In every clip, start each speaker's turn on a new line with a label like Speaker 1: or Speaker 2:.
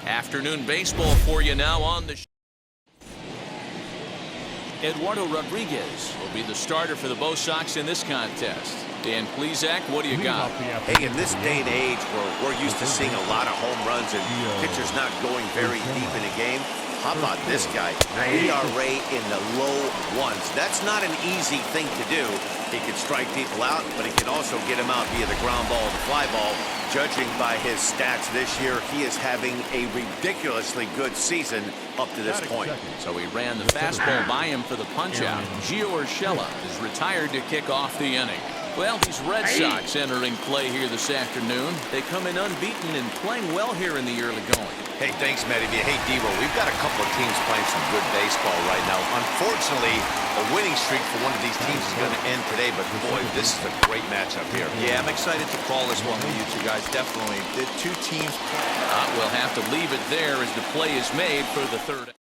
Speaker 1: Afternoon baseball for you now on the Eduardo Rodriguez will be the starter for the Bo Sox in this contest. Dan Plesac, what do you got?
Speaker 2: Hey, in this day and age where we're used to seeing a lot of home runs and pitchers not going very deep in a game, how about this guy? ERA in the low ones. That's not an easy thing to do. He can strike people out, but he can also get them out via the ground ball, the fly ball. Judging by his stats this year, he is having a ridiculously good season up to this point.
Speaker 1: So he ran the fastball by him for the punch-out. Gio Urshela is retired to kick off the inning. Well, these Red Sox entering play here this afternoon. They come in unbeaten and playing well here in the early going.
Speaker 2: Hey, thanks, Matty. Hey, Devo, we've got a couple of teams playing some good baseball right now. Unfortunately, a winning streak for one of these teams is going to end today, but boy, this is a great matchup here.
Speaker 3: Yeah, I'm excited to call this one with you two guys, definitely. The two teams.
Speaker 1: We'll have to leave it there as the play is made for the third.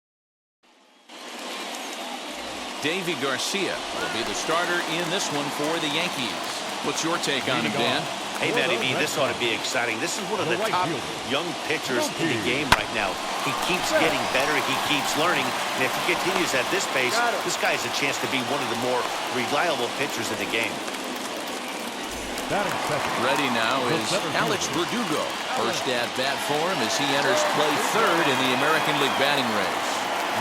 Speaker 1: Davy Garcia will be the starter in this one for the Yankees. What's your take on him, Dan?
Speaker 2: Hey, Matty B, this ought to be exciting. This is one of the top young pitchers in the game right now. He keeps getting better. He keeps learning. And if he continues at this pace, this guy has a chance to be one of the more reliable pitchers in the game.
Speaker 1: Ready now is Alex Verdugo. First at bat for him as he enters play third in the American League batting race.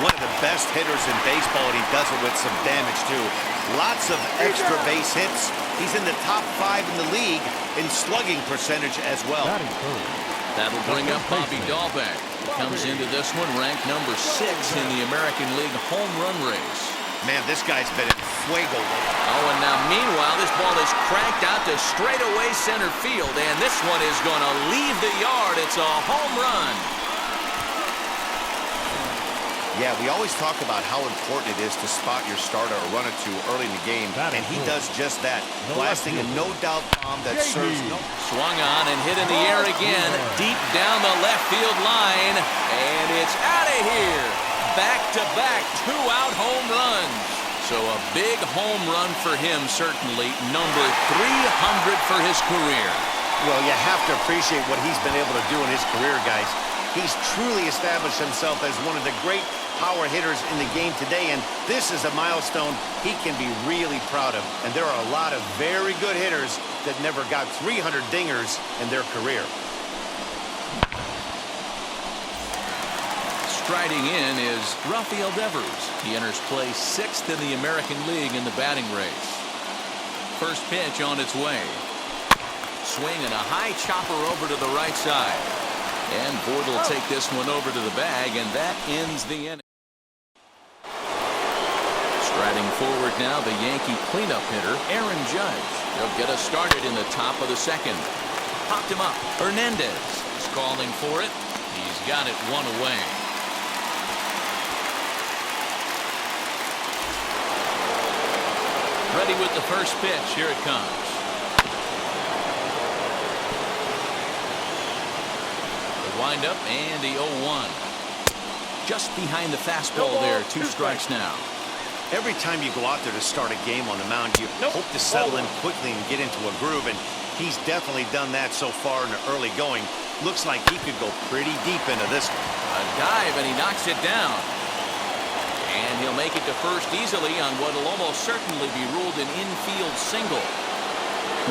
Speaker 2: One of the best hitters in baseball, and he does it with some damage, too. Lots of extra base hits. He's in the top 5 in the league in slugging percentage as well.
Speaker 1: That'll bring up Bobby Dahlbeck. He comes into this one ranked number 6 in the American League home run race.
Speaker 2: Man, this guy's been in fuego.
Speaker 1: Oh, and now meanwhile, this ball is cranked out to straightaway center field, and this one is going to leave the yard. It's a home run.
Speaker 2: Yeah, we always talk about how important it is to spot your starter or run it to early in the game, and he does just that, blasting a no-doubt bomb that serves no...
Speaker 1: Swung on and hit in the air again, deep down the left field line, and it's out of here. Back-to-back two-out home runs. So a big home run for him, certainly, number 300 for his career.
Speaker 2: Well, you have to appreciate what he's been able to do in his career, guys. He's truly established himself as one of the great power hitters in the game today, and this is a milestone he can be really proud of. And there are a lot of very good hitters that never got 300 dingers in their career.
Speaker 1: Striding in is Rafael Devers. He enters play 6th in the American League in the batting race. First pitch on its way. Swing and a high chopper over to the right side. And Ford will take this one over to the bag, and that ends the inning. Striding forward now, the Yankee cleanup hitter, Aaron Judge. He'll get us started in the top of the second. Popped him up. Hernandez is calling for it. He's got it one away. Ready with the first pitch. Here it comes. Wind up and the 0-1. Just behind the fastball there. 2 strikes now.
Speaker 2: Every time you go out there to start a game on the mound, you hope to settle in quickly and get into a groove, and he's definitely done that so far in the early going. Looks like he could go pretty deep into this one.
Speaker 1: A dive, and he knocks it down. And he'll make it to first easily on what will almost certainly be ruled an infield single.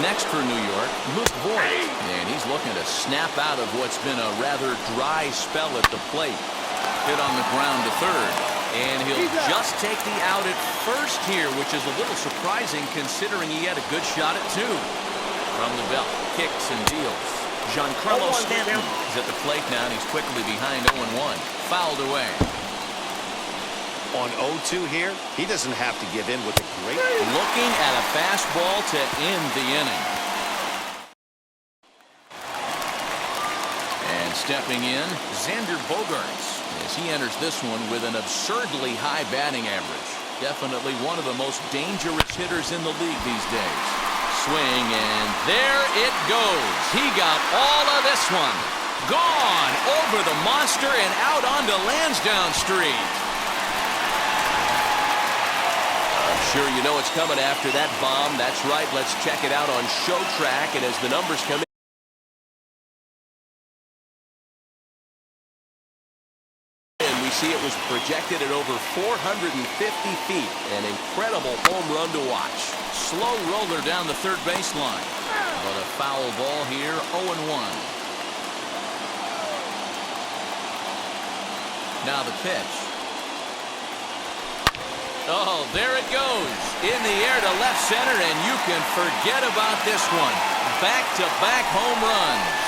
Speaker 1: Next for New York, Luke Voigt, and he's looking to snap out of what's been a rather dry spell at the plate. Hit on the ground to third, and he'll just take the out at first here, which is a little surprising considering he had a good shot at 2. From the belt, kicks and deals. Giancarlo Stanton is at the plate now, and he's quickly behind 0-1. Fouled away.
Speaker 2: On 0-2 here, he doesn't have to give in with a great...
Speaker 1: Looking at a fastball to end the inning. And stepping in, Xander Bogaerts, as he enters this one with an absurdly high batting average. Definitely one of the most dangerous hitters in the league these days. Swing, and there it goes. He got all of this one. Gone over the monster and out onto Lansdowne Street. Sure, you know it's coming after that bomb. That's right. Let's check it out on Show Track. And as the numbers come in. see it was projected at over 450 feet. An incredible home run to watch. Slow roller down the third baseline. But a foul ball here, 0-1. Now the pitch. Oh, there it goes. In the air to left center, and you can forget about this one. Back-to-back home runs.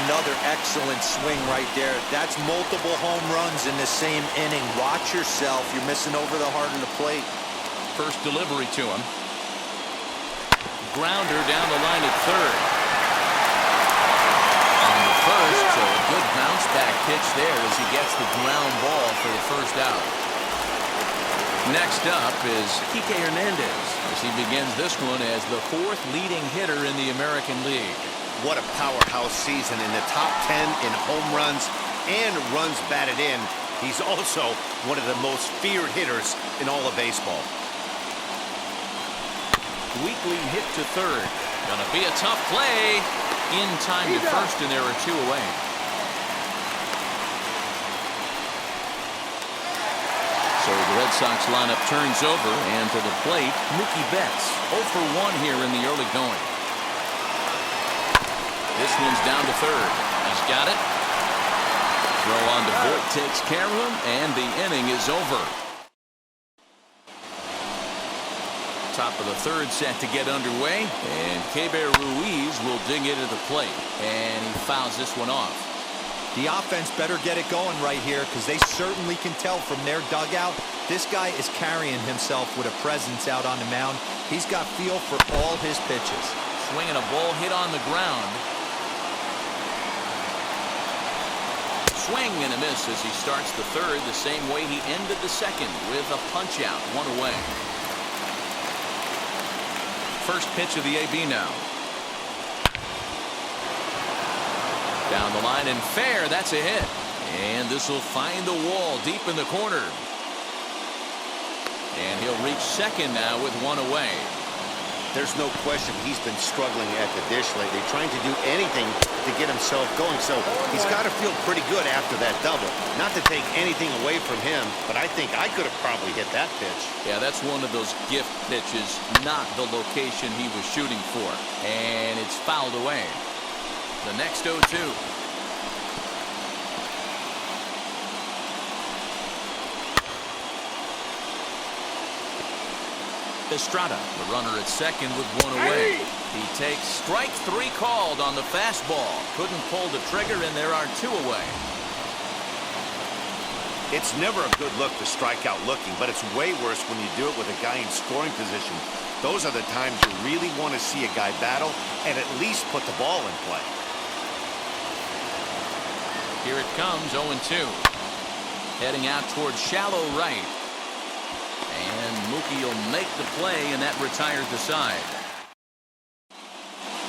Speaker 4: Another excellent swing right there. That's multiple home runs in the same inning. Watch yourself. You're missing over the heart of the plate.
Speaker 1: First delivery to him. Grounder down the line at third. On the first, so a good bounce back pitch there as he gets the ground ball for the first out. Next up is Kike Hernandez as he begins this one as the fourth leading hitter in the American League.
Speaker 2: What a powerhouse season, in the top 10 in home runs and runs batted in. He's also one of the most feared hitters in all of baseball.
Speaker 1: Weakly hit to third. Gonna be a tough play. In time to first, and there are two away. So the Red Sox lineup turns over, and to the plate, Mookie Betts. 0 for 1 here in the early going. This one's down to third. He's got it. Throw on to Voit takes care of him, and the inning is over. Top of the third set to get underway, and Keber Ruiz will dig into the plate, and he fouls this one off.
Speaker 4: The offense better get it going right here, because they certainly can tell from their dugout this guy is carrying himself with a presence out on the mound. He's got feel for all his pitches.
Speaker 1: Swinging a ball hit on the ground. Swing and a miss as he starts the third the same way he ended the second, with a punch out, one away. First pitch of the AB now. Down the line and fair, that's a hit. And this will find the wall deep in the corner. And he'll reach second now with one away.
Speaker 2: There's no question he's been struggling at the dish lately, trying to do anything to get himself going. So he's got to feel pretty good after that double. Not to take anything away from him, but I think I could have probably hit that pitch.
Speaker 1: Yeah, that's one of those gift pitches, not the location he was shooting for. And it's fouled away. The next 0-2. Estrada, the runner at second with one away. He takes strike three called on the fastball. Couldn't pull the trigger, and there are two away.
Speaker 2: It's never a good look to strike out looking, but it's way worse when you do it with a guy in scoring position. Those are the times you really want to see a guy battle and at least put the ball in play.
Speaker 1: Here it comes, 0-2. Heading out towards shallow right. And Mookie will make the play, and that retires the side.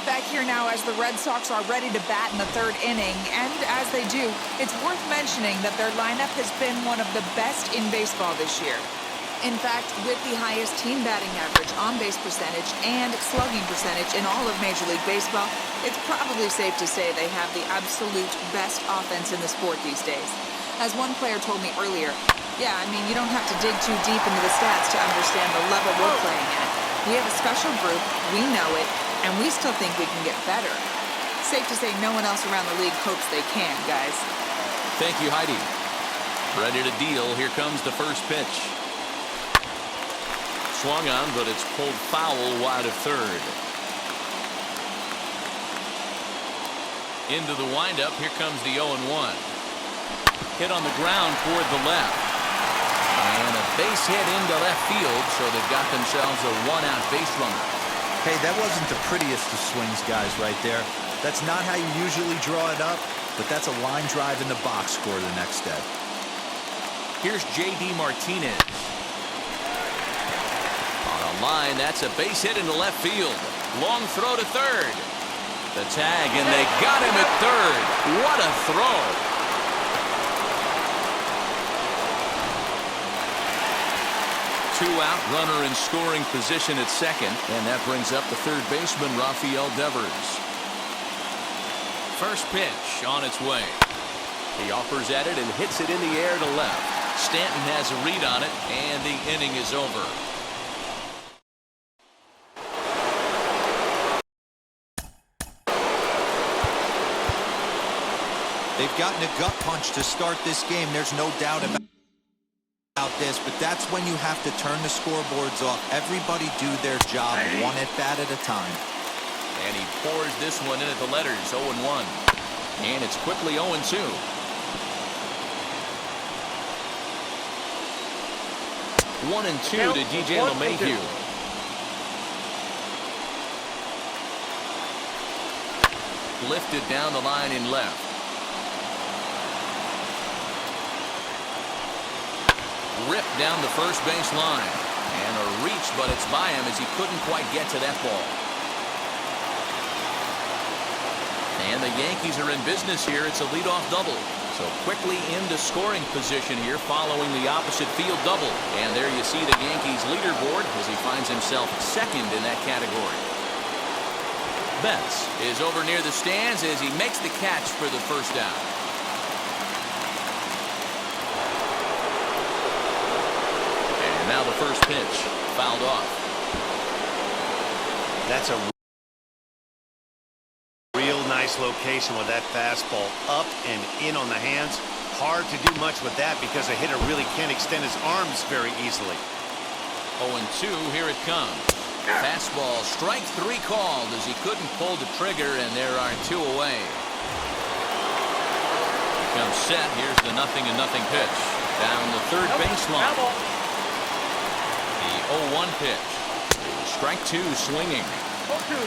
Speaker 5: Back here now as the Red Sox are ready to bat in the third inning, and as they do, it's worth mentioning that their lineup has been one of the best in baseball this year. In fact, with the highest team batting average, on-base percentage, and slugging percentage in all of Major League Baseball, it's probably safe to say they have the absolute best offense in the sport these days. As one player told me earlier, yeah, I mean, you don't have to dig too deep into the stats to understand the level we're playing at. We have a special group, we know it, and we still think we can get better. Safe to say no one else around the league hopes they can, guys.
Speaker 1: Thank you, Heidi. Ready to deal. Here comes the first pitch. Swung on, but it's pulled foul wide of third. Into the windup. Here comes the 0-1. Hit on the ground toward the left. And a base hit into left field, so they've got themselves a one-out base runner.
Speaker 4: Hey, that wasn't the prettiest of swings, guys, right there. That's not how you usually draw it up, but that's a line drive in the box score the next day.
Speaker 1: Here's J.D. Martinez. On a line, that's a base hit into left field. Long throw to third. The tag, and they got him at third. What a throw. Two out, runner in scoring position at second, and that brings up the third baseman, Rafael Devers. First pitch on its way. He offers at it and hits it in the air to left. Stanton has a read on it, and the inning is over.
Speaker 4: They've gotten a gut punch to start this game. There's no doubt about this, but that's when you have to turn the scoreboards off. Everybody do their job one at bat at a time.
Speaker 1: And he pours this one in at the letters, 0-1. And it's quickly 0-2. 1-2 to DJ LeMahieu. Lifted down the line in left. Ripped down the first base line. And a reach, but it's by him as he couldn't quite get to that ball. And the Yankees are in business here. It's a leadoff double. So quickly into scoring position here following the opposite field double. And there you see the Yankees leaderboard as he finds himself second in that category. Betts is over near the stands as he makes the catch for the first down. And now the first pitch fouled off.
Speaker 2: That's a real nice location with that fastball up and in on the hands. Hard to do much with that because a hitter really can't extend his arms very easily.
Speaker 1: 0-2, here it comes. Fastball, strike three called as he couldn't pull the trigger, and there are two away. Comes set. Here's the 0-0 pitch. Down the third baseline. The 0-1 pitch. Strike two swinging.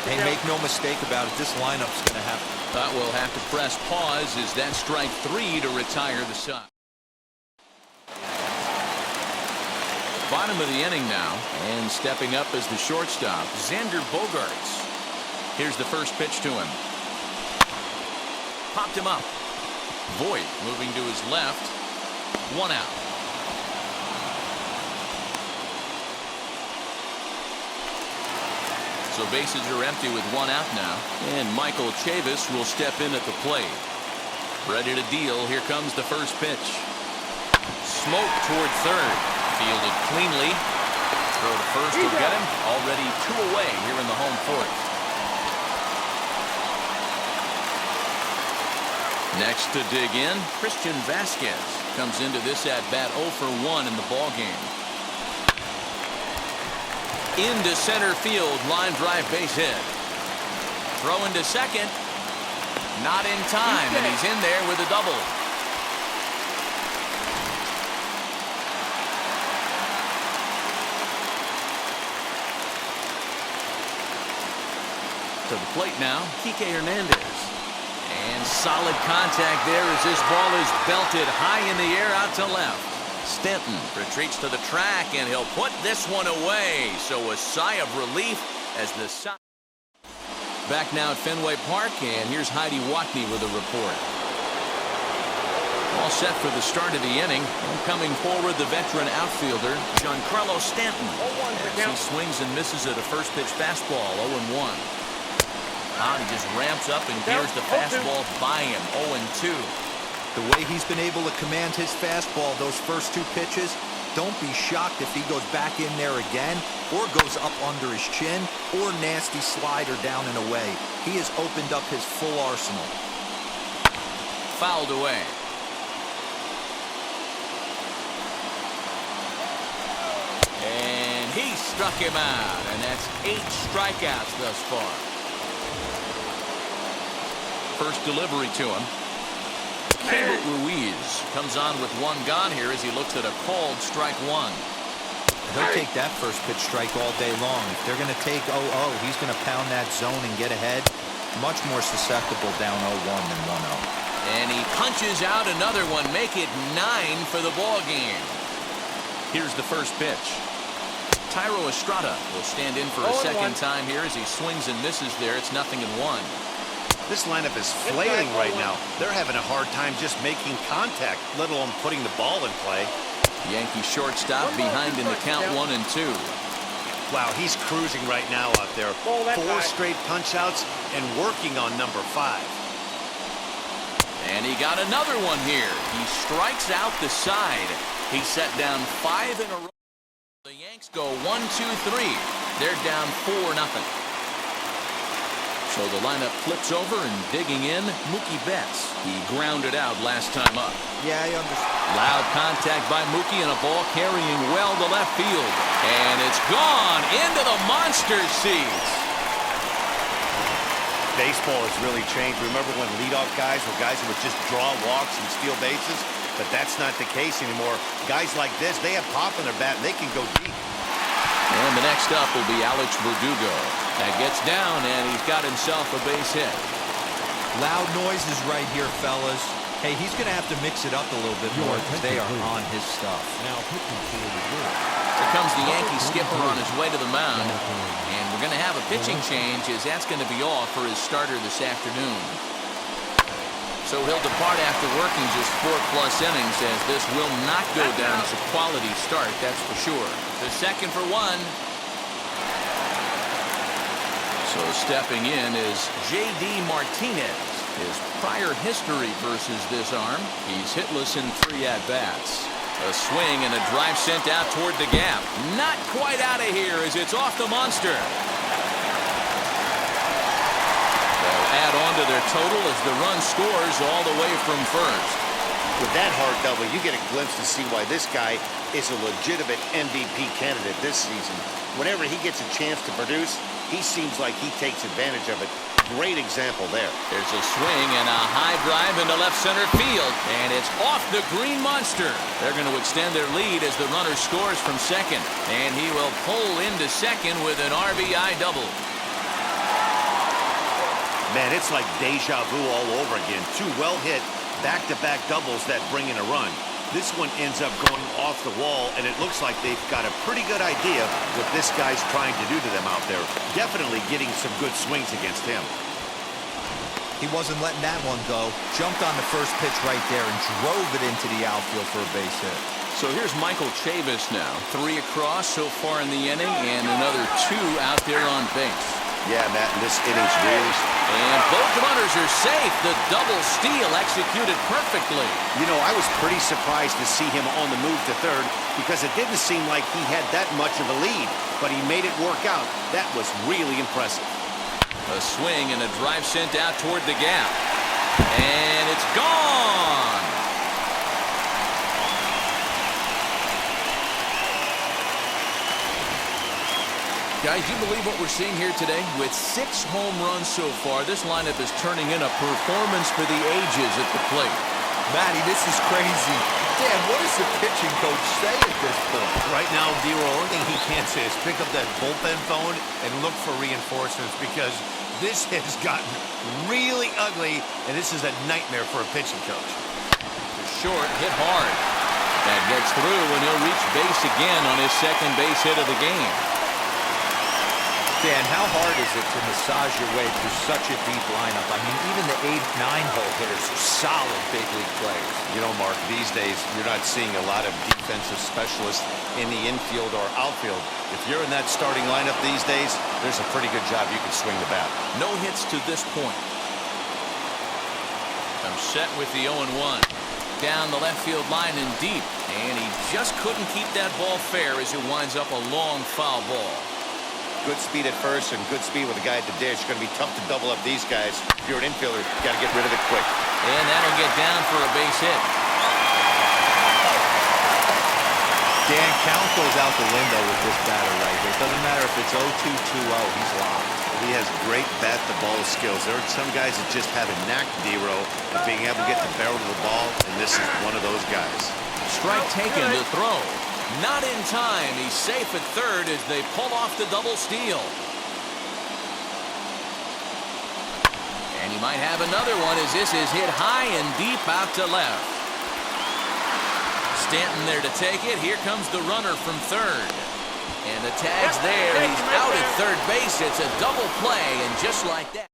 Speaker 4: Hey, make no mistake about it, this lineup's going to have
Speaker 1: But we'll have to press pause as that strike three to retire the side. Bottom of the inning now, and stepping up as the shortstop, Xander Bogaerts. Here's the first pitch to him. Popped him up. Voit moving to his left. One out. So bases are empty with one out now, and Michael Chavis will step in at the plate. Ready to deal. Here comes the first pitch. Smoke toward third. Fielded cleanly. Throw to first will get him. Already two away here in the home fourth. Next to dig in, Christian Vasquez comes into this at-bat 0 for 1 in the ballgame. Into center field, line drive base hit. Throw into second. Not in time, and he's in there with a double. To the plate now, Kike Hernandez. And solid contact there as this ball is belted high in the air out to left. Stanton retreats to the track, and he'll put this one away. So a sigh of relief as the side. Back now at Fenway Park, and here's Heidi Watney with a report. All set for the start of the inning. And coming forward, the veteran outfielder, Giancarlo Stanton. As he swings and misses at a first pitch fastball, 0-1. He just ramps up and gears the fastball by him, 0-2.
Speaker 4: the way he's been able to command his fastball those first two pitches. Don't be shocked if he goes back in there again or goes up under his chin or nasty slider down and away. He has opened up his full arsenal.
Speaker 1: Fouled away. And he struck him out, and that's 8 strikeouts thus far. First delivery to him. Keibert Ruiz comes on with 1 gone here as he looks at a called strike 1.
Speaker 4: He'll take that first pitch strike all day long. If they're going to take 0-0, he's going to pound that zone and get ahead. Much more susceptible down 0-1 than 1-0.
Speaker 1: And he punches out another one, make it 9 for the ball game. Here's the first pitch. Tyro Estrada will stand in for a second time here as he swings and misses there. It's 0-1.
Speaker 2: This lineup is flailing right now. They're having a hard time just making contact, let alone putting the ball in play.
Speaker 1: Yankee shortstop behind in the count 1-2.
Speaker 2: Wow, he's cruising right now out there. 4 straight punch outs and working on number 5.
Speaker 1: And he got another one here. He strikes out the side. He set down 5 in a row. The Yanks go 1, 2, 3. They're down 4-0. So the lineup flips over and digging in, Mookie Betts. He grounded out last time up.
Speaker 4: Yeah, I understand.
Speaker 1: Loud contact by Mookie and a ball carrying well to left field. And it's gone into the monster seats.
Speaker 2: Baseball has really changed. Remember when leadoff guys were guys who would just draw walks and steal bases? But that's not the case anymore. Guys like this, they have pop in their bat and they can go deep.
Speaker 1: And the next up will be Alex Verdugo. That gets down, and he's got himself a base hit.
Speaker 4: Loud noises right here, fellas. Hey, he's going to have to mix it up a little bit more because they are on his stuff.
Speaker 6: Now pitching for the Brewers.
Speaker 1: Here comes the Yankee skipper on his way to the mound. And we're going to have a pitching change, as that's going to be off for his starter this afternoon. So he'll depart after working just 4+ innings, as this will not go down as a quality start, that's for sure. The second for 1. So stepping in is J.D. Martinez. His prior history versus this arm, he's hitless in 3 at-bats. A swing and a drive sent out toward the gap. Not quite out of here as it's off the monster. They'll add on to their total as the run scores all the way from first.
Speaker 2: With that hard double, you get a glimpse to see why this guy is a legitimate MVP candidate this season. Whenever he gets a chance to produce, he seems like he takes advantage of it. Great example there.
Speaker 1: There's a swing and a high drive into left center field, and it's off the green monster. They're going to extend their lead as the runner scores from second, and he will pull into second with an RBI double.
Speaker 2: Man, it's like deja vu all over again. 2 well-hit back-to-back doubles that bring in a run. This one ends up going off the wall, and it looks like they've got a pretty good idea what this guy's trying to do to them out there. Definitely getting some good swings against him.
Speaker 4: He wasn't letting that one go. Jumped on the first pitch right there and drove it into the outfield for a base hit.
Speaker 1: So here's Michael Chavis now. 3 across so far in the inning, and another 2 out there on base.
Speaker 2: Yeah, Matt, and this inning's really...
Speaker 1: And both runners are safe. The double steal executed perfectly.
Speaker 2: You know, I was pretty surprised to see him on the move to third because it didn't seem like he had that much of a lead, but he made it work out. That was really impressive.
Speaker 1: A swing and a drive sent out toward the gap. And it's gone. Guys, you believe what we're seeing here today? With 6 home runs so far, this lineup is turning in a performance for the ages at the plate.
Speaker 4: Matty, this is crazy. Dan, what does the pitching coach say at this point?
Speaker 2: Right now, D-Roll, only thing he can't say is pick up that bullpen phone and look for reinforcements because this has gotten really ugly, and this is a nightmare for a pitching coach.
Speaker 1: Short, hit hard. That gets through, and he'll reach base again on his second base hit of the game.
Speaker 4: Dan, how hard is it to massage your way through such a deep lineup? I mean, even the 8-9-hole hitters are solid big league players.
Speaker 2: You know, Mark, these days you're not seeing a lot of defensive specialists in the infield or outfield. If you're in that starting lineup these days, there's a pretty good job you can swing the bat.
Speaker 1: No hits to this point. I'm set with the 0-1. Down the left field line and deep. And he just couldn't keep that ball fair as it winds up a long foul ball.
Speaker 2: Good speed at first and good speed with the guy at the dish. It's going to be tough to double up these guys. If you're an infielder, you got to get rid of it quick.
Speaker 1: And that'll get down for a base hit.
Speaker 4: Dan, count goes out the window with this batter right here. It doesn't matter if it's 0-2, 2-0. He's locked.
Speaker 2: He has great bat-to-ball skills. There are some guys that just have a knack, D-Row, of being able to get the barrel of the ball, and this is one of those guys.
Speaker 1: Strike taken to throw. Not in time. He's safe at third as they pull off the double steal. And he might have another one as this is hit high and deep out to left. Stanton there to take it. Here comes the runner from third. And the tag's there. He's out at third base. It's a double play, and just like that.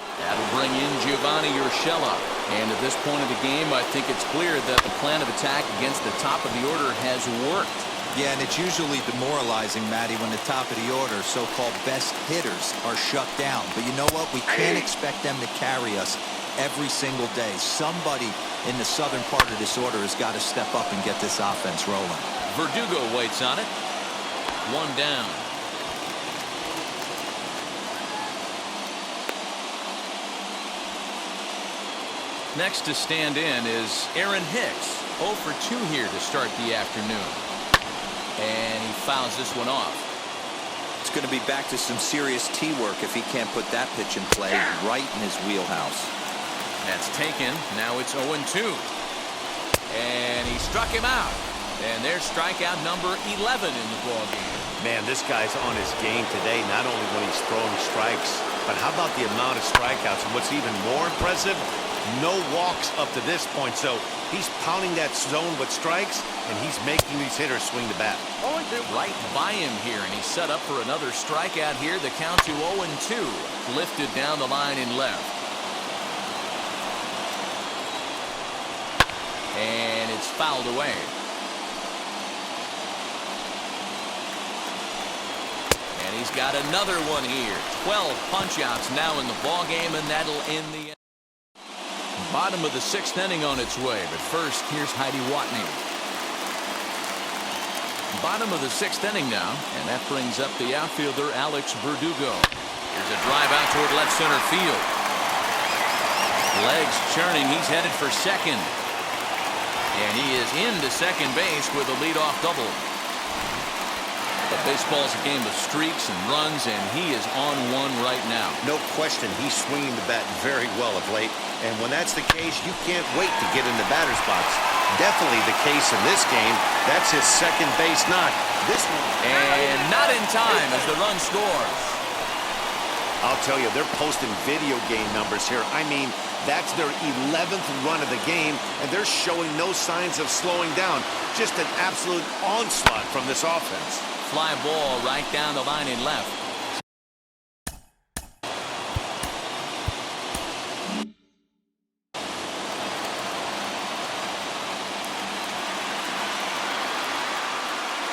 Speaker 1: That'll bring in Giovanni Urshela. And at this point of the game, I think it's clear that the plan of attack against the top of the order has worked.
Speaker 4: Yeah, and it's usually demoralizing, Matty, when the top of the order, so-called best hitters, are shut down. But you know what? We can't expect them to carry us every single day. Somebody in the southern part of this order has got to step up and get this offense rolling.
Speaker 1: Verdugo waits on it. One down. Next to stand in is Aaron Hicks. 0 for 2 here to start the afternoon. And he fouls this one off.
Speaker 4: It's going to be back to some serious tee work if he can't put that pitch in play right in his wheelhouse.
Speaker 1: That's taken. Now it's 0-2. And he struck him out. And there's strikeout number 11 in the ballgame.
Speaker 2: Man, this guy's on his game today, not only when he's throwing strikes, but how about the amount of strikeouts? And what's even more impressive, no walks up to this point. So he's pounding that zone with strikes, and he's making these hitters swing the bat.
Speaker 1: Right by him here, and he's set up for another strikeout here. The count to 0-2. Lifted down the line in left. And it's fouled away. And he's got another one here. 12 punch-outs now in the ballgame, and that'll end the bottom of the 6th inning on its way. But first, here's Heidi Watney. Bottom of the 6th inning now, and that brings up the outfielder Alex Verdugo. Here's a drive out toward left center field. Legs churning. He's headed for second. And he is into second base with a leadoff double. But baseball's a game of streaks and runs, and he is on one right now.
Speaker 2: No question, he's swinging the bat very well of late. And when that's the case, you can't wait to get in the batter's box. Definitely the case in this game. That's his second base knock. This one.
Speaker 1: And not in time as the run scores.
Speaker 2: I'll tell you, they're posting video game numbers here. I mean, that's their 11th run of the game, and they're showing no signs of slowing down. Just an absolute onslaught from this offense.
Speaker 1: Fly ball right down the line in left.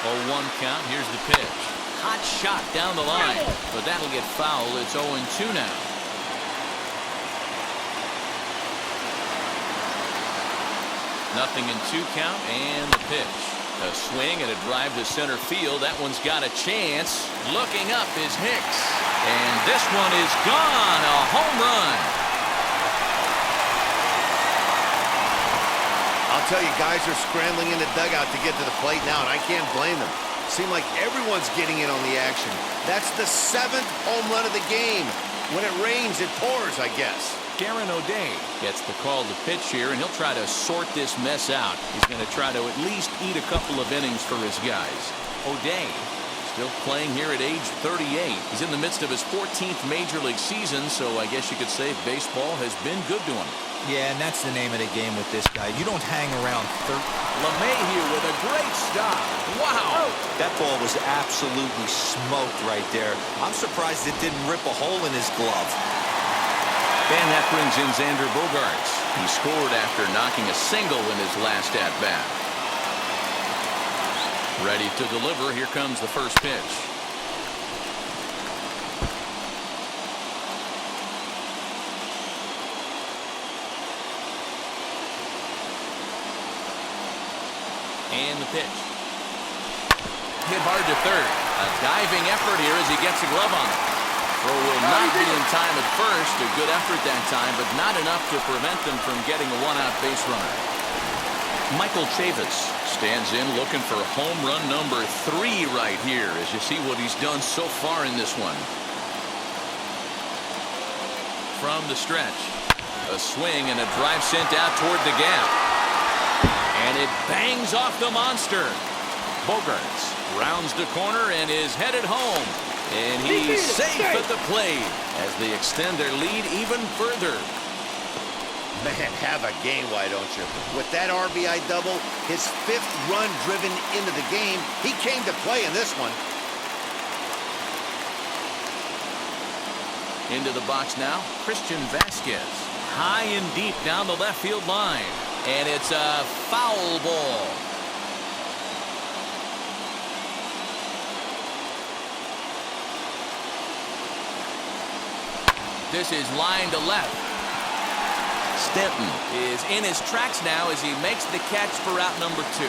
Speaker 1: Oh, 1 count. Here's the pitch. Hot shot down the line, but that'll get fouled. It's 0-2 now. Nothing in 2 count, and the pitch. A swing and a drive to center field. That one's got a chance. Looking up is Hicks. And this one is gone. A home run.
Speaker 2: I'll tell you, guys are scrambling in the dugout to get to the plate now, and I can't blame them. Seems like everyone's getting in on the action. That's the 7th home run of the game. When it rains, it pours, I guess.
Speaker 1: Darren O'Day gets the call to pitch here, and he'll try to sort this mess out. He's going to try to at least eat a couple of innings for his guys. O'Day still playing here at age 38. He's in the midst of his 14th Major League season, so I guess you could say baseball has been good to him.
Speaker 4: Yeah, and that's the name of the game with this guy. You don't hang around.
Speaker 1: LeMahieu with a great stop. Wow.
Speaker 4: That ball was absolutely smoked right there. I'm surprised it didn't rip a hole in his glove.
Speaker 1: And that brings in Xander Bogaerts. He scored after knocking a single in his last at-bat. Ready to deliver. Here comes the first pitch. And the pitch. Hit hard to third. A diving effort here as he gets a glove on it. Throw will not be in time at first. A good effort that time, but not enough to prevent them from getting a one-out base runner. Michael Chavis stands in looking for home run number 3 right here as you see what he's done so far in this one. From the stretch, a swing and a drive sent out toward the gap. And it bangs off the monster. Bogaerts rounds the corner and is headed home. And he's safe at the plate as they extend their lead even further.
Speaker 2: Man, have a game, why don't you? With that RBI double, his 5th run driven into the game, he came to play in this one.
Speaker 1: Into the box now, Christian Vasquez. High and deep down the left field line. And it's a foul ball. This is line to left. Stanton is in his tracks now as he makes the catch for out number 2.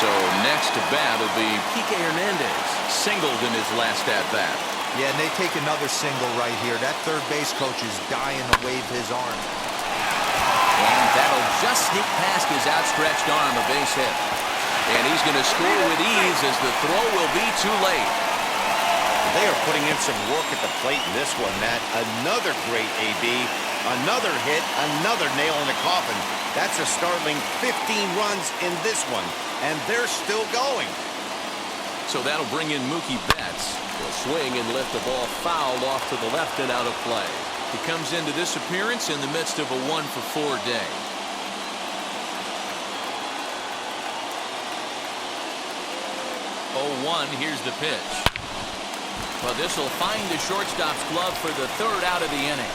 Speaker 1: So next to bat will be Kike Hernandez, singled in his last at-bat.
Speaker 4: Yeah, and they take another single right here. That third base coach is dying to wave his arm.
Speaker 1: And that'll just sneak past his outstretched arm, a base hit. And he's going to score with ease as the throw will be too late.
Speaker 2: They are putting in some work at the plate in this one, Matt. Another great AB, another hit, another nail in the coffin. That's a startling 15 runs in this one, and they're still going.
Speaker 1: So that'll bring in Mookie Betts. He'll swing and lift the ball foul off to the left and out of play. He comes into this appearance in the midst of a 1-for-4 day. Oh, 1, here's the pitch. Well, this will find the shortstop's glove for the third out of the inning.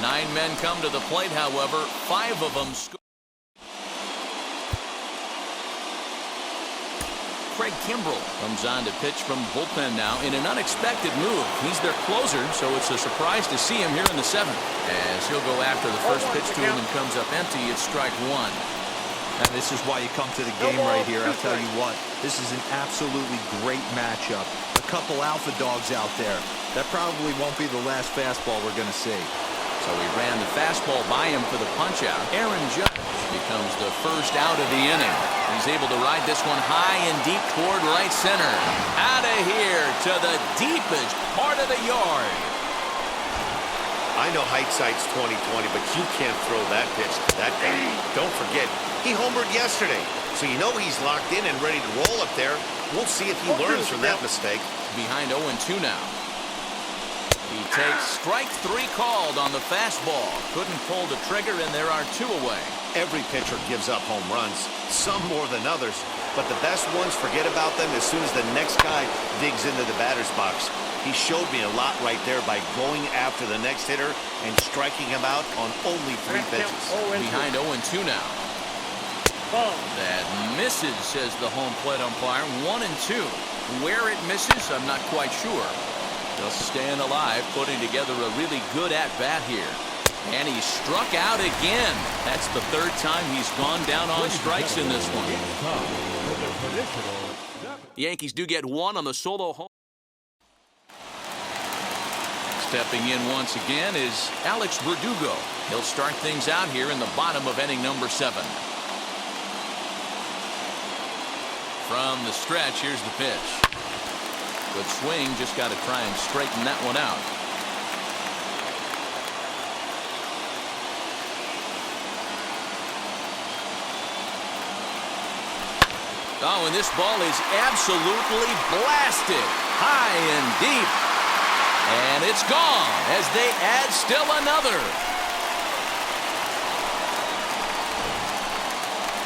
Speaker 1: 9 men come to the plate, however, 5 of them score. Craig Kimbrell comes on to pitch from the bullpen now in an unexpected move. He's their closer, so it's a surprise to see him here in the 7th. As he'll go after the first pitch to him and comes up empty, it's strike 1.
Speaker 4: And this is why you come to the game right here. I'll tell you what, this is an absolutely great matchup. A couple alpha dogs out there. That probably won't be the last fastball we're going to see.
Speaker 1: So he ran the fastball by him for the punch-out. Aaron Judge becomes the first out of the inning. He's able to ride this one high and deep toward right center. Out of here to the deepest part of the yard.
Speaker 2: I know hindsight's 20/20, but you can't throw that pitch to that guy. Don't forget, he homered yesterday, so you know he's locked in and ready to roll up there. We'll see if he learns from that mistake.
Speaker 1: Behind 0-2 now. He takes strike 3 called on the fastball. Couldn't pull the trigger, and there are 2 away.
Speaker 2: Every pitcher gives up home runs, some more than others, but the best ones forget about them as soon as the next guy digs into the batter's box. He showed me a lot right there by going after the next hitter and striking him out on only 3 pitches.
Speaker 1: Behind 0-2 now. That misses, says the home plate umpire. 1-2. Where it misses, I'm not quite sure. Just staying alive, putting together a really good at-bat here. And he struck out again. That's the 3rd time he's gone down on strikes in this one. Yankees do get 1 on the solo home. Stepping in once again is Alex Verdugo. He'll start things out here in the bottom of inning number 7. From the stretch, here's the pitch. Good swing, just got to try and straighten that one out. Oh, and this ball is absolutely blasted. High and deep. And it's gone as they add still another.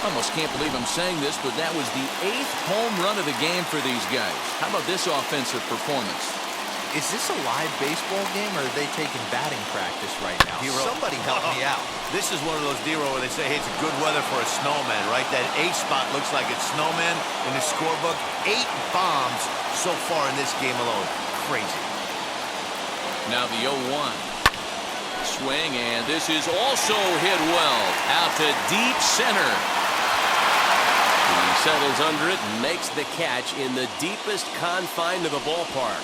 Speaker 1: Almost can't believe I'm saying this, but that was the 8th home run of the game for these guys. How about this offensive performance?
Speaker 4: Is this a live baseball game, or are they taking batting practice right now?
Speaker 2: Hero.
Speaker 4: Somebody help me out.
Speaker 2: This is one of those, Dero, where they say, hey, it's a good weather for a snowman, right? That A spot looks like it's snowman in the scorebook. 8 bombs so far in this game alone. Crazy.
Speaker 1: Now the 0-1. Swing, and this is also hit well. Out to deep center. He settles under it and makes the catch in the deepest confine of the ballpark.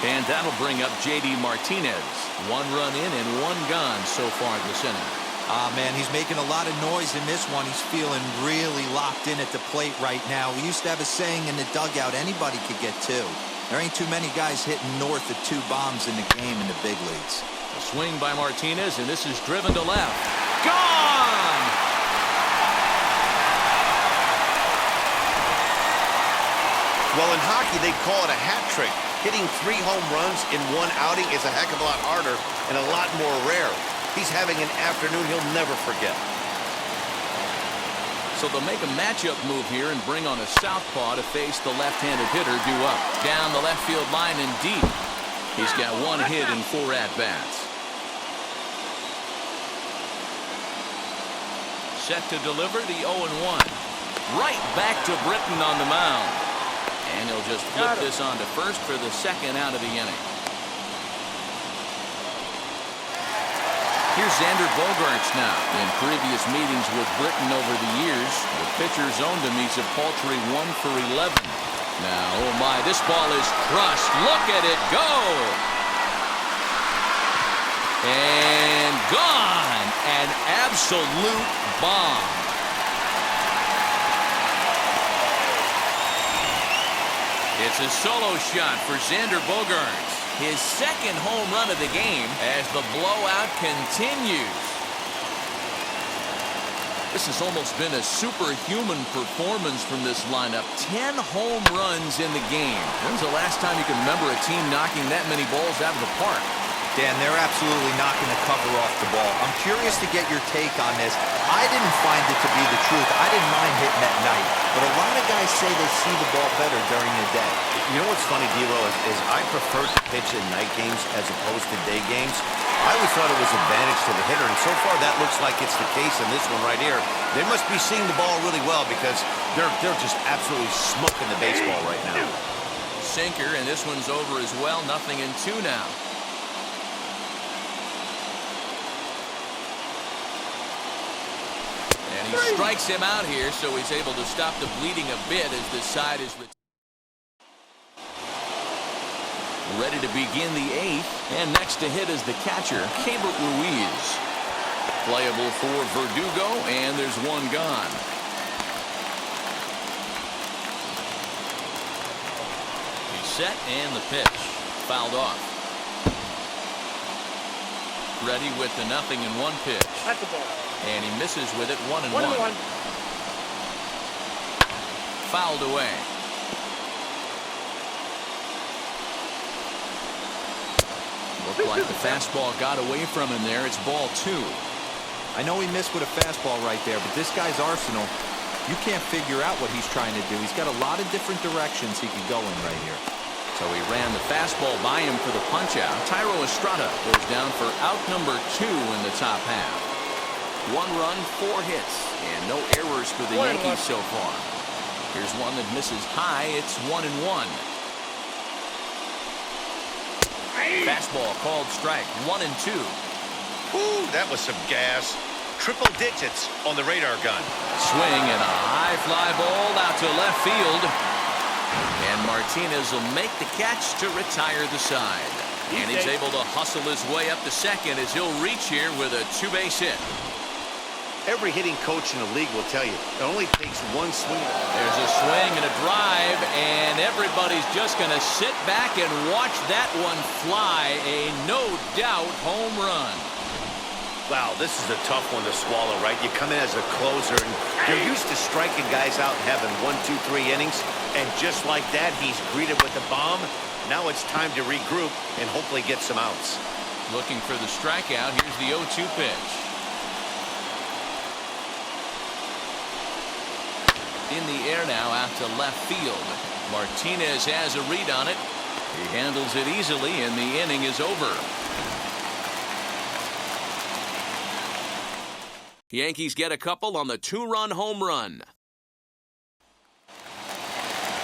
Speaker 1: And that'll bring up J.D. Martinez. 1 run in and 1 gone so far this inning.
Speaker 4: Man, he's making a lot of noise in this one. He's feeling really locked in at the plate right now. We used to have a saying in the dugout, anybody could get 2. There ain't too many guys hitting north of 2 bombs in the game in the big leagues.
Speaker 1: A swing by Martinez, and this is driven to left. Gone!
Speaker 2: Well, in hockey, they call it a hat trick. Hitting 3 home runs in 1 outing is a heck of a lot harder and a lot more rare. He's having an afternoon he'll never forget.
Speaker 1: So they'll make a matchup move here and bring on a southpaw to face the left-handed hitter due up. Down the left field line and deep. He's got 1 hit and 4 at-bats. Set to deliver the 0-1. Right back to Britton on the mound. he'll just flip this on to first for the second out of the inning. Here's Xander Bogaerts now. In previous meetings with Britton over the years, the pitcher's owned him. He's a paltry 1 for 11. Now, oh my, this ball is crushed. Look at it go! And gone! An absolute bomb. It's a solo shot for Xander Bogaerts. His second home run of the game as the blowout continues. This has almost been a superhuman performance from this lineup. 10 home runs in the game. When's the last time you can remember a team knocking that many balls out of the park?
Speaker 4: Dan, they're absolutely knocking the cover off the ball. I'm curious to get your take on this. I didn't find it to be the truth. I didn't mind hitting at night. But a lot of guys say they see the ball better during the day.
Speaker 2: You know what's funny, D-Roll, is I prefer to pitch in night games as opposed to day games. I always thought it was advantage to the hitter, and so far that looks like it's the case in this one right here. They must be seeing the ball really well because they're just absolutely smoking the baseball right now.
Speaker 1: Sinker, and this one's over as well. 0-2 now. And he strikes him out here, so he's able to stop the bleeding a bit as this side is ready to begin the 8th. And next to hit is the catcher, Keibert Ruiz. Playable for Verdugo, and there's one gone. He's set, and the pitch. Fouled off. Ready with the 0-1 pitch.
Speaker 7: That's the ball.
Speaker 1: And he misses with it. 1-1.
Speaker 7: 1-1.
Speaker 1: Fouled away. Looked like the fastball got away from him there. It's ball 2.
Speaker 4: I know he missed with a fastball right there, but this guy's arsenal, you can't figure out what he's trying to do. He's got a lot of different directions he could go in right here.
Speaker 1: So he ran the fastball by him for the punch-out. Thairo Estrada goes down for out number 2 in the top half. 1 run, 4 hits, and no errors for the Yankees so far. Here's one that misses high. It's 1-1. Fastball called strike. 1-2.
Speaker 2: Ooh, that was some gas. Triple digits on the radar gun.
Speaker 1: Swing and a high fly ball out to left field. And Martinez will make the catch to retire the side. And he's able to hustle his way up to second as he'll reach here with a 2-base hit.
Speaker 2: Every hitting coach in the league will tell you it only takes one swing.
Speaker 1: There's a swing and a drive, and everybody's just going to sit back and watch that one fly. A no-doubt home run.
Speaker 2: Wow, this is a tough one to swallow, right? You come in as a closer, and you're used to striking guys out and having 1, 2, 3 innings, and just like that, he's greeted with a bomb. Now it's time to regroup and hopefully get some outs.
Speaker 1: Looking for the strikeout. Here's the 0-2 pitch. In the air now out to left field. Martinez has a read on it. He handles it easily, and the inning is over. Yankees get a couple on the 2-run home run.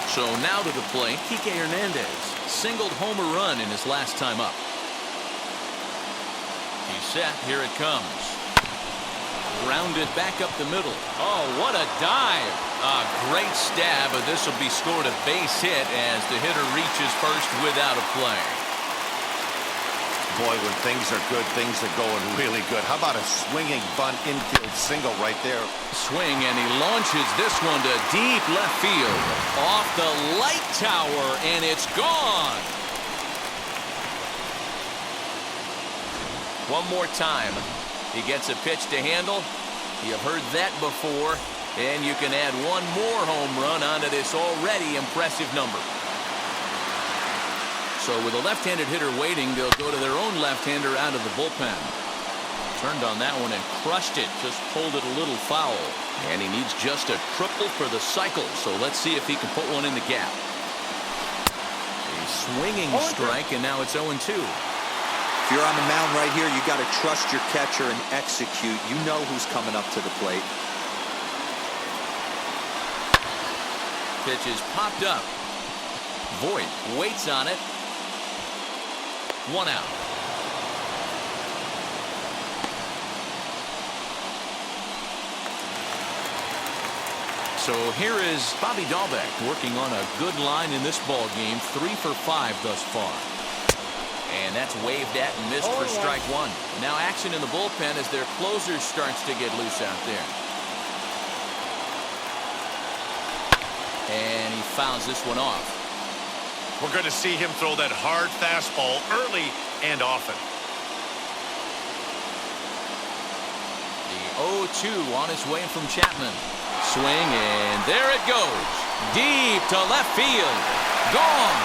Speaker 1: So now to the plate, Kike Hernandez. Singled homer run in his last time up. He's set. Here it comes. Grounded back up the middle. Oh, what a dive. A great stab, but this will be scored a base hit as the hitter reaches first without a play.
Speaker 2: Boy, when things are good, things are going really good. How about a swinging bunt infield single right there?
Speaker 1: Swing, and he launches this one to deep left field. Off the light tower, and it's gone. One more time. He gets a pitch to handle. You've heard that before. And you can add one more home run onto this already impressive number. So with a left-handed hitter waiting, they'll go to their own left-hander out of the bullpen. Turned on that one and crushed it. Just pulled it a little foul. And he needs just a triple for the cycle. So let's see if he can put one in the gap. A swinging strike, and now it's 0-2.
Speaker 4: If you're on the mound right here, you got to trust your catcher and execute. You know who's coming up to the plate.
Speaker 1: Pitch is popped up. Voit waits on it. 1 out. So here is Bobby Dahlbeck working on a good line in this ball game. 3 for 5 thus far. And that's waved at and missed for strike 1. Now action in the bullpen as their closer starts to get loose out there. And he fouls this one off.
Speaker 7: We're going to see him throw that hard fastball early and often.
Speaker 1: The 0-2 on its way from Chapman. Swing, and there it goes. Deep to left field. Gone.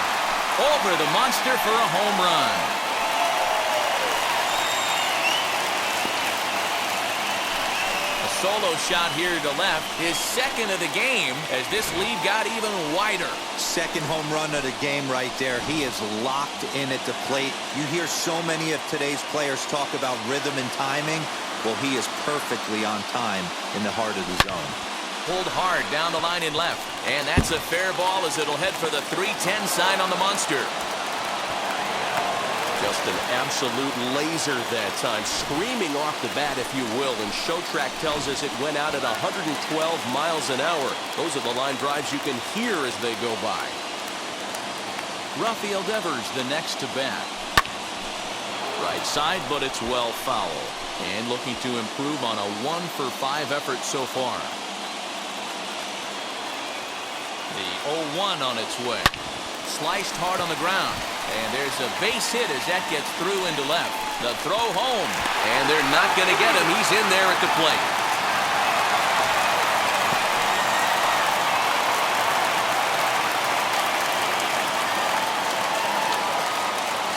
Speaker 1: Over the monster for a home run. A solo shot here to left. His second of the game as this lead got even wider.
Speaker 4: Second home run of the game right there. He is locked in at the plate. You hear so many of today's players talk about rhythm and timing. Well, he is perfectly on time in the heart of the zone.
Speaker 1: Pulled hard down the line in left. And that's a fair ball as it'll head for the 3-10 sign on the monster.
Speaker 6: Just an absolute laser that time, screaming off the bat, if you will, and Showtrack tells us it went out at 112 miles an hour. Those are the line drives you can hear as they go by.
Speaker 1: Rafael Devers the next to bat. Right side, but it's well foul. And looking to improve on a 1 for 5 effort so far. The 0-1 on its way. Sliced hard on the ground. And there's a base hit as that gets through into left. The throw home. And they're not going to get him. He's in there at the plate.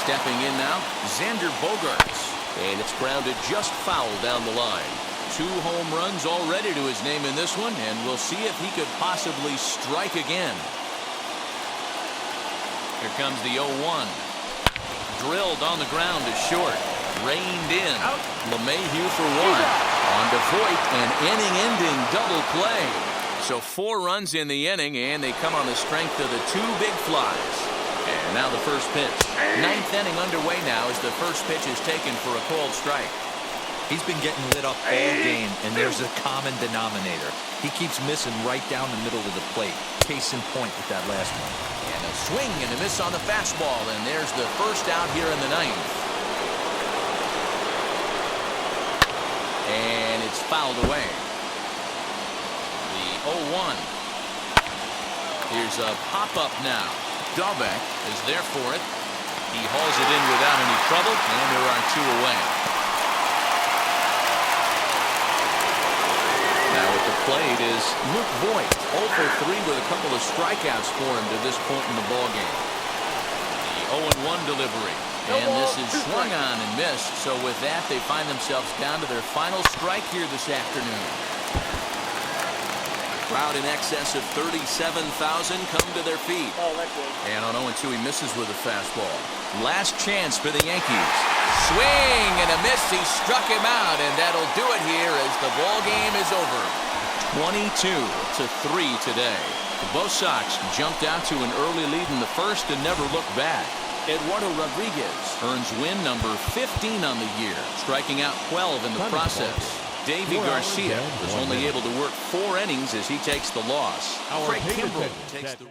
Speaker 1: Stepping in now, Xander Bogaerts.
Speaker 6: And it's grounded just foul down the line.
Speaker 1: 2 home runs already to his name in this one, and we'll see if he could possibly strike again. Here comes the 0-1. Drilled on the ground to short. Reined in. LeMahieu for 1. On to Voit, an inning-ending double play. So 4 runs in the inning, and they come on the strength of the 2 big flies. And now the first pitch. 9th inning underway now as the first pitch is taken for a called strike.
Speaker 4: He's been getting lit up all game, and there's a common denominator. He keeps missing right down the middle of the plate. Case in point with that last one.
Speaker 1: And a swing and a miss on the fastball, and there's the first out here in the 9th. And it's fouled away. The 0-1. Here's a pop-up now. Dahlbeck is there for it. He hauls it in without any trouble, and there are 2 away. Now at the plate is Luke Voit. 0 for 3 with a couple of strikeouts for him to this point in the ballgame. The 0-1 delivery. And this is swung on and missed. So with that, they find themselves down to their final strike here this afternoon. Crowd in excess of 37,000 come to their feet. And on 0-2, he misses with a fastball. Last chance for the Yankees. Swing and a miss. He struck him out, and that'll do it here as the ball game is over. 22-3 today. Both Sox jumped out to an early lead in the first and never looked back. Eduardo Rodriguez earns win number 15 on the year, striking out 12 in the process. Davey Garcia was only able to work 4 innings as he takes the loss. Craig Kimbrell takes the